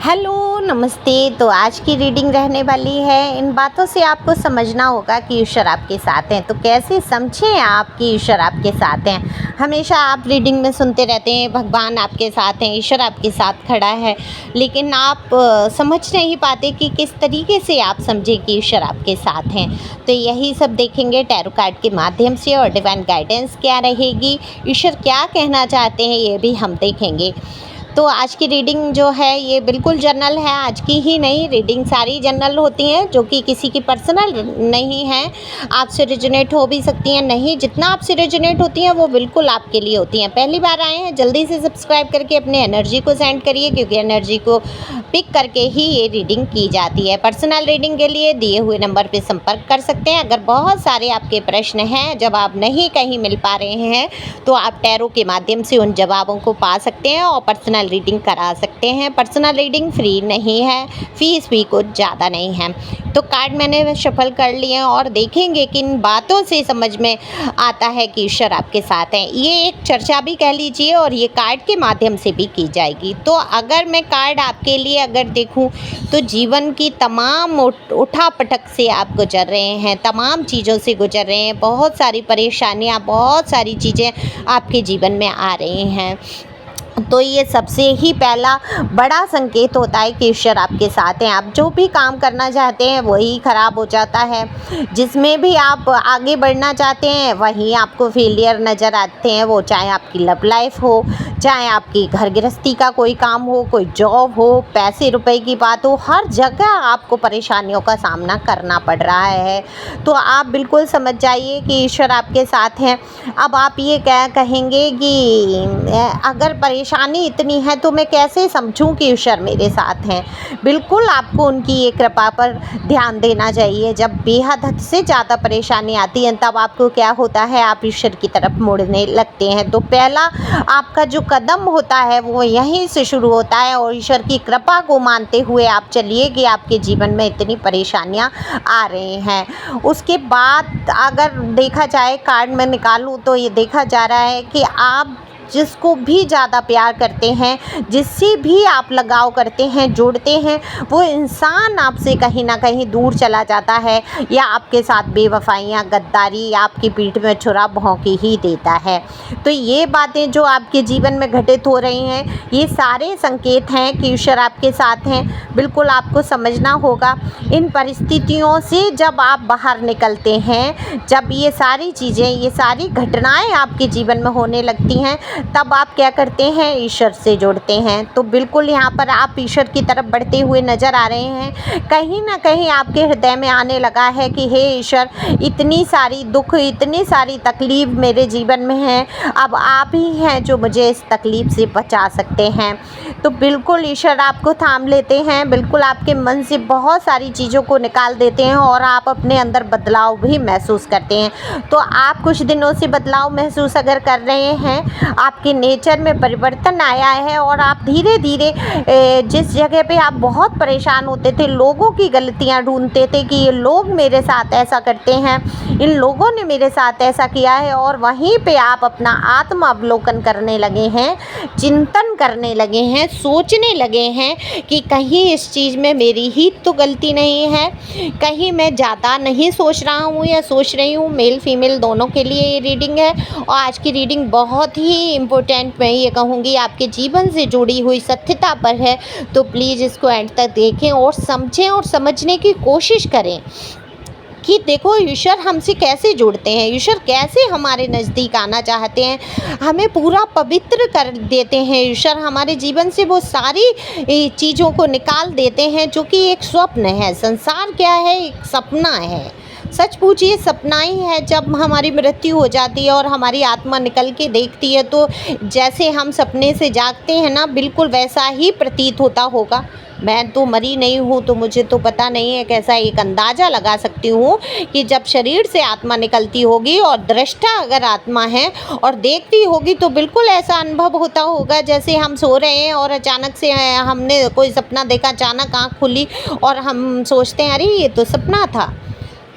Hello, नमस्ते। तो आज की रीडिंग रहने वाली है, इन बातों से आपको समझना होगा कि ईश्वर आपके साथ हैं। तो कैसे समझें आप कि ईश्वर आपके साथ हैं। हमेशा आप रीडिंग में सुनते रहते हैं भगवान आपके साथ हैं, ईश्वर आपके साथ खड़ा है, लेकिन आप समझ नहीं पाते कि किस तरीके से आप समझें कि ईश्वर आपके साथ हैं। तो यही सब देखेंगे टैरो कार्ड के माध्यम से, और डिवाइन गाइडेंस क्या रहेगी, ईश्वर क्या कहना चाहते हैं, ये भी हम देखेंगे। तो आज की रीडिंग जो है ये बिल्कुल जनरल है, आज की ही नहीं, रीडिंग सारी जनरल होती हैं जो कि किसी की पर्सनल नहीं है। आपसे रेजोनेट हो भी सकती हैं, नहीं, जितना आपसे रेजोनेट होती हैं वो बिल्कुल आपके लिए होती हैं। पहली बार आए हैं, जल्दी से सब्सक्राइब करके अपने एनर्जी को सेंड करिए, क्योंकि एनर्जी को पिक करके ही ये रीडिंग की जाती है। पर्सनल रीडिंग के लिए दिए हुए नंबर पर संपर्क कर सकते हैं। अगर बहुत सारे आपके प्रश्न हैं, जवाब नहीं कहीं मिल पा रहे हैं, तो आप टैरो के माध्यम से उन जवाबों को पा सकते हैं और पर्सनल रीडिंग करा सकते हैं। पर्सनल रीडिंग फ्री नहीं है, फीस भी कुछ ज़्यादा नहीं है। तो कार्ड मैंने शफल कर लिए हैं और देखेंगे कि इन बातों से समझ में आता है कि ईश्वर आपके साथ हैं। ये एक चर्चा भी कह लीजिए, और ये कार्ड के माध्यम से भी की जाएगी। तो अगर मैं कार्ड आपके लिए अगर देखूं, तो जीवन की तमाम उठापटक से आप गुजर रहे हैं, तमाम चीज़ों से गुजर रहे हैं, बहुत सारी परेशानियां, बहुत सारी चीज़ें आपके जीवन में आ रही हैं। तो ये सबसे ही पहला बड़ा संकेत होता है कि ईश्वर आपके साथ हैं। आप जो भी काम करना चाहते हैं वही खराब हो जाता है, जिसमें भी आप आगे बढ़ना चाहते हैं वहीं आपको फेलियर नज़र आते हैं। वो चाहे आपकी लव लाइफ हो, चाहे आपकी घर गृहस्थी का कोई काम हो, कोई जॉब हो, पैसे रुपए की बात हो, हर जगह आपको परेशानियों का सामना करना पड़ रहा है। तो आप बिल्कुल समझ जाइए कि ईश्वर आपके साथ हैं। अब आप ये क्या कहेंगे कि अगर परेशानी इतनी है तो मैं कैसे समझूं कि ईश्वर मेरे साथ हैं। बिल्कुल आपको उनकी ये कृपा पर ध्यान देना चाहिए। जब बेहद हद से ज़्यादा परेशानी आती है, तब आपको क्या होता है, आप ईश्वर की तरफ मुड़ने लगते हैं। तो पहला आपका जो कदम होता है वो यहीं से शुरू होता है, और ईश्वर की कृपा को मानते हुए आप चलिए कि आपके जीवन में इतनी परेशानियां आ रही हैं। उसके बाद अगर देखा जाए, कार्ड में निकालूं तो ये देखा जा रहा है कि आप जिसको भी ज़्यादा प्यार करते हैं, जिससे भी आप लगाव करते हैं, जोड़ते हैं, वो इंसान आपसे कहीं ना कहीं दूर चला जाता है, या आपके साथ बेवफाइयाँ, गद्दारी, आपकी पीठ में छुरा भौंकी ही देता है। तो ये बातें जो आपके जीवन में घटित हो रही हैं, ये सारे संकेत हैं कि ईश्वर आपके साथ हैं। बिल्कुल आपको समझना होगा इन परिस्थितियों से जब आप बाहर निकलते हैं, जब ये सारी चीज़ें, ये सारी घटनाएं आपके जीवन में होने लगती हैं, तब आप क्या करते हैं, ईश्वर से जुड़ते हैं। तो बिल्कुल यहाँ पर आप ईश्वर की तरफ बढ़ते हुए नज़र आ रहे हैं। कहीं ना कहीं आपके हृदय में आने लगा है कि हे ईश्वर, इतनी सारी दुख, इतनी सारी तकलीफ़ मेरे जीवन में है, अब आप ही हैं जो मुझे इस तकलीफ़ से बचा सकते हैं। तो बिल्कुल ईश्वर आपको थाम लेते हैं, बिल्कुल आपके मन से बहुत सारी चीज़ों को निकाल देते हैं, और आप अपने अंदर बदलाव भी महसूस करते हैं। तो आप कुछ दिनों से बदलाव महसूस अगर कर रहे हैं, आपके नेचर में परिवर्तन आया है, और आप धीरे धीरे जिस जगह पे आप बहुत परेशान होते थे, लोगों की गलतियां ढूंढते थे कि ये लोग मेरे साथ ऐसा करते हैं, इन लोगों ने मेरे साथ ऐसा किया है, और वहीं पे आप अपना आत्म अवलोकन करने लगे हैं, चिंतन करने लगे हैं, सोचने लगे हैं कि कहीं इस चीज़ में मेरी ही तो गलती नहीं है, कहीं मैं ज़्यादा नहीं सोच रहा हूँ या सोच रही हूँ। मेल फीमेल दोनों के लिए ये रीडिंग है, और आज की रीडिंग बहुत ही इम्पोर्टेंट, मैं ये कहूँगी, आपके जीवन से जुड़ी हुई सत्यता पर है। तो प्लीज़ इसको एंड तक देखें और समझें और समझने की कोशिश करें कि देखो ईश्वर हमसे कैसे जुड़ते हैं, ईश्वर कैसे हमारे नज़दीक आना चाहते हैं, हमें पूरा पवित्र कर देते हैं। ईश्वर हमारे जीवन से वो सारी चीज़ों को निकाल देते हैं जो कि एक स्वप्न है। संसार क्या है, एक सपना है। सच पूछिए, सपना ही है। जब हमारी मृत्यु हो जाती है और हमारी आत्मा निकल के देखती है, तो जैसे हम सपने से जागते हैं ना, बिल्कुल वैसा ही प्रतीत होता होगा। मैं तो मरी नहीं हूँ, तो मुझे तो पता नहीं है, कैसा एक अंदाज़ा लगा सकती हूँ कि जब शरीर से आत्मा निकलती होगी और दृष्टा अगर आत्मा है और देखती होगी, तो बिल्कुल ऐसा अनुभव होता होगा जैसे हम सो रहे हैं और अचानक से हमने कोई सपना देखा, अचानक आँख खुली और हम सोचते हैं अरे ये तो सपना था।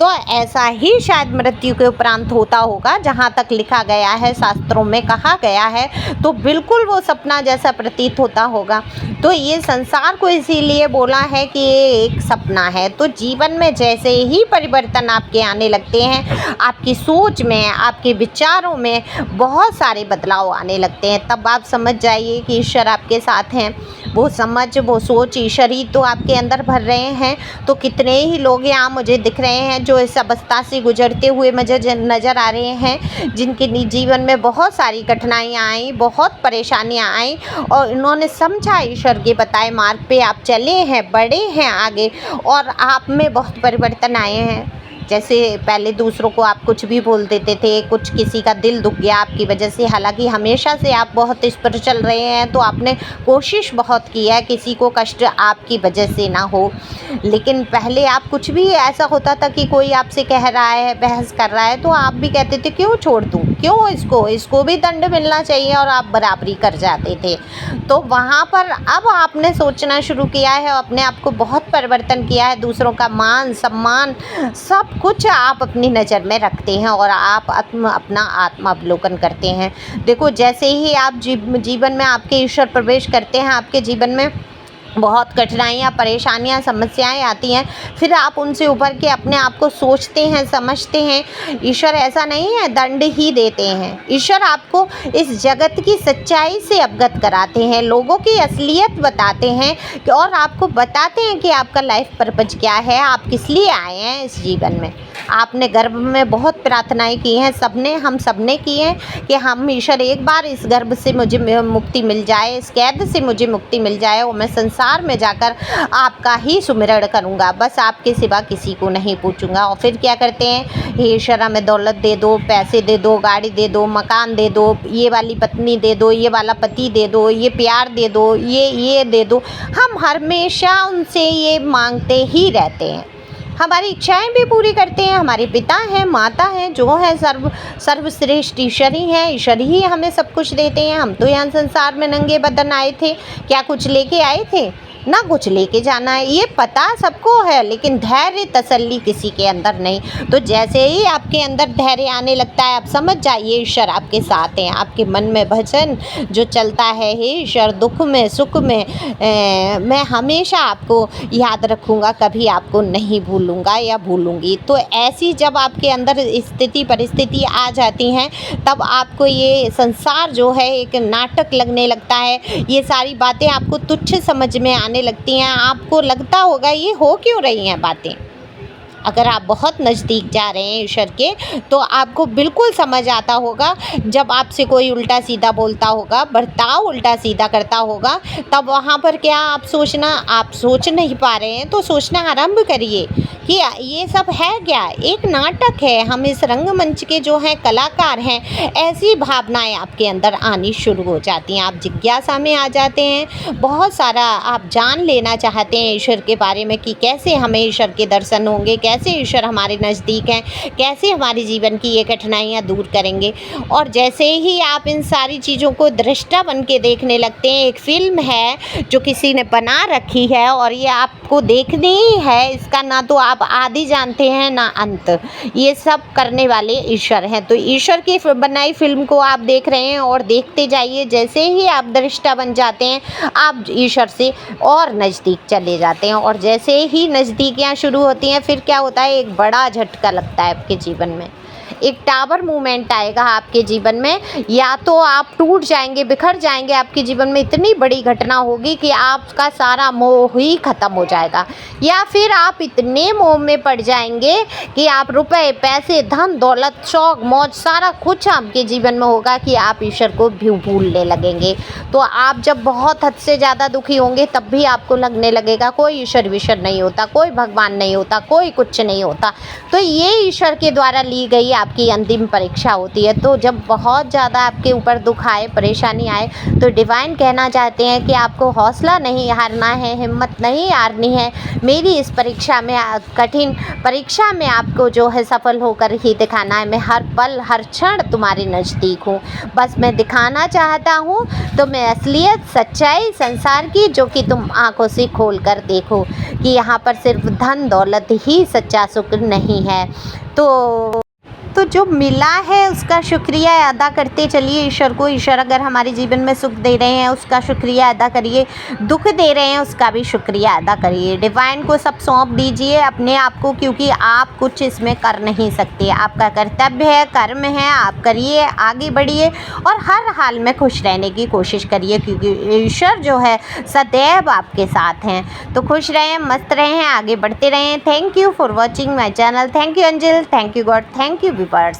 तो ऐसा ही शायद मृत्यु के उपरांत होता होगा, जहाँ तक लिखा गया है, शास्त्रों में कहा गया है, तो बिल्कुल वो सपना जैसा प्रतीत होता होगा। तो ये संसार को इसीलिए बोला है कि ये एक सपना है। तो जीवन में जैसे ही परिवर्तन आपके आने लगते हैं, आपकी सोच में, आपके विचारों में बहुत सारे बदलाव आने लगते हैं, तब आप समझ जाइए कि ईश्वर आपके साथ हैं। वो समझ, वो सोच ईश्वर ही तो आपके अंदर भर रहे हैं। तो कितने ही लोग यहाँ मुझे दिख रहे हैं जो इस अवस्था से गुजरते हुए मुझे नज़र आ रहे हैं, जिनके जीवन में बहुत सारी कठिनाइयाँ आई, बहुत परेशानियाँ आई, और इन्होंने समझा ईश्वर के बताए मार्ग पे आप चले हैं, बढ़े हैं आगे, और आप में बहुत परिवर्तन आए हैं। जैसे पहले दूसरों को आप कुछ भी बोल देते थे, कुछ किसी का दिल दुख गया आपकी वजह से, हालांकि हमेशा से आप बहुत इस पर चल रहे हैं, तो आपने कोशिश बहुत की है किसी को कष्ट आपकी वजह से ना हो। लेकिन पहले आप कुछ भी ऐसा होता था कि कोई आपसे कह रहा है, बहस कर रहा है, तो आप भी कहते थे क्यों छोड़ दूँ, क्यों इसको भी दंड मिलना चाहिए, और आप बराबरी कर जाते थे। तो वहाँ पर अब आपने सोचना शुरू किया है, अपने आप को बहुत परिवर्तन किया है, दूसरों का मान सम्मान सब कुछ आप अपनी नज़र में रखते हैं, और आप अपना आत्मावलोकन करते हैं। देखो, जैसे ही आप जीवन में आपके ईश्वर प्रवेश करते हैं, आपके जीवन में बहुत कठिनाइयाँ, परेशानियाँ, समस्याएं आती हैं, फिर आप उनसे उभर के अपने आप को सोचते हैं, समझते हैं। ईश्वर ऐसा नहीं है दंड ही देते हैं, ईश्वर आपको इस जगत की सच्चाई से अवगत कराते हैं, लोगों की असलियत बताते हैं, और आपको बताते हैं कि आपका लाइफ पर्पज क्या है, आप किस लिए आए हैं इस जीवन में। आपने गर्भ में बहुत प्रार्थनाएं की हैं, हम सबने की हैं कि हम ईश्वर एक बार इस गर्भ से मुझे मुक्ति मिल जाए, इस कैद से मुझे मुक्ति मिल जाए, और मैं संसार में जाकर आपका ही सुमिरण करूंगा, बस आपके सिवा किसी को नहीं पूछूंगा। और फिर क्या करते हैं, हे ईश्वर हमें दौलत दे दो, पैसे दे दो, गाड़ी दे दो, मकान दे दो, ये वाली पत्नी दे दो, ये वाला पति दे दो, ये प्यार दे दो, ये दे दो। हम हमेशा उनसे ये मांगते ही रहते हैं, हमारी इच्छाएं भी पूरी करते हैं। हमारे पिता हैं, माता हैं, जो है सर्वश्रेष्ठ ईश्वर ही हैं, ईश्वर ही हमें सब कुछ देते हैं। हम तो यहाँ संसार में नंगे बदन आए थे, क्या कुछ लेके आए थे? ना कुछ लेके जाना है, ये पता सबको है, लेकिन धैर्य तसल्ली किसी के अंदर नहीं। तो जैसे ही आपके अंदर धैर्य आने लगता है, आप समझ जाइए ईश्वर आपके साथ हैं। आपके मन में भजन जो चलता है, हे ईश्वर दुख में सुख में मैं हमेशा आपको याद रखूँगा, कभी आपको नहीं भूलूँगा या भूलूँगी। तो ऐसी जब आपके अंदर स्थिति परिस्थिति आ जाती हैं, तब आपको ये संसार जो है एक नाटक लगने लगता है, ये सारी बातें आपको तुच्छ समझ में आने लगती हैं। आपको लगता होगा ये हो क्यों रही हैं बातें। अगर आप बहुत नज़दीक जा रहे हैं ईश्वर के, तो आपको बिल्कुल समझ आता होगा, जब आपसे कोई उल्टा सीधा बोलता होगा, बर्ताव उल्टा सीधा करता होगा, तब वहाँ पर क्या आप सोच नहीं पा रहे हैं, तो सोचना आरंभ करिए कि ये सब है क्या, एक नाटक है, हम इस रंगमंच के जो हैं कलाकार हैं। ऐसी भावनाएं आपके अंदर आनी शुरू हो जाती हैं, आप जिज्ञासा में आ जाते हैं, बहुत सारा आप जान लेना चाहते हैं ईश्वर के बारे में कि कैसे हमें ईश्वर के दर्शन होंगे, कैसे ईश्वर हमारे नज़दीक हैं, कैसे हमारे जीवन की ये कठिनाइयाँ दूर करेंगे। और जैसे ही आप इन सारी चीज़ों को दृष्टा बन के देखने लगते हैं, एक फ़िल्म है जो किसी ने बना रखी है और ये आपको देखनी ही है, इसका ना तो आप आदि जानते हैं ना अंत, ये सब करने वाले ईश्वर हैं। तो ईश्वर की बनाई फिल्म को आप देख रहे हैं और देखते जाइए, जैसे ही आप दृष्टा बन जाते हैं, आप ईश्वर से और नज़दीक चले जाते हैं। और जैसे ही नज़दीकियाँ शुरू होती हैं, फिर क्या होता है, एक बड़ा झटका लगता है आपके जीवन में, एक टावर मूवमेंट आएगा आपके जीवन में। या तो आप टूट जाएंगे, बिखर जाएंगे, आपके जीवन में इतनी बड़ी घटना होगी कि आपका सारा मोह ही ख़त्म हो जाएगा, या फिर आप इतने मोह में पड़ जाएंगे कि आप रुपए पैसे धन दौलत शौक मौज सारा कुछ आपके जीवन में होगा कि आप ईश्वर को भी भूलने लगेंगे। तो आप जब बहुत हद से ज़्यादा दुखी होंगे, तब भी आपको लगने लगेगा कोई ईश्वर विश्वर नहीं होता, कोई भगवान नहीं होता, कोई कुछ नहीं होता। तो ये ईश्वर के द्वारा ली गई आपकी अंतिम परीक्षा होती है। तो जब बहुत ज़्यादा आपके ऊपर दुख आए, परेशानी आए, तो डिवाइन कहना चाहते हैं कि आपको हौसला नहीं हारना है, हिम्मत नहीं हारनी है। मेरी इस परीक्षा में, कठिन परीक्षा में आपको जो है सफल होकर ही दिखाना है। मैं हर पल हर क्षण तुम्हारे नज़दीक हूँ, बस मैं दिखाना चाहता हूँ तो मैं असलियत सच्चाई संसार की, जो कि तुम आंखों से खोल कर देखो। कि यहाँ पर सिर्फ धन दौलत ही सच्चा सुख नहीं है। तो जो मिला है उसका शुक्रिया अदा करते चलिए ईश्वर को। ईश्वर अगर हमारे जीवन में सुख दे रहे हैं उसका शुक्रिया अदा करिए, दुख दे रहे हैं उसका भी शुक्रिया अदा करिए। डिवाइन को सब सौंप दीजिए अपने आप को, क्योंकि आप कुछ इसमें कर नहीं सकते। आपका कर्तव्य है, कर्म है, आप करिए, आगे बढ़िए और हर हाल में खुश रहने की कोशिश करिए, क्योंकि ईश्वर जो है सदैव आपके साथ हैं। तो खुश रहें, मस्त रहें, आगे बढ़ते रहें। Thank you for watching my channel. Thank you angel, thank you God, thank you viewers.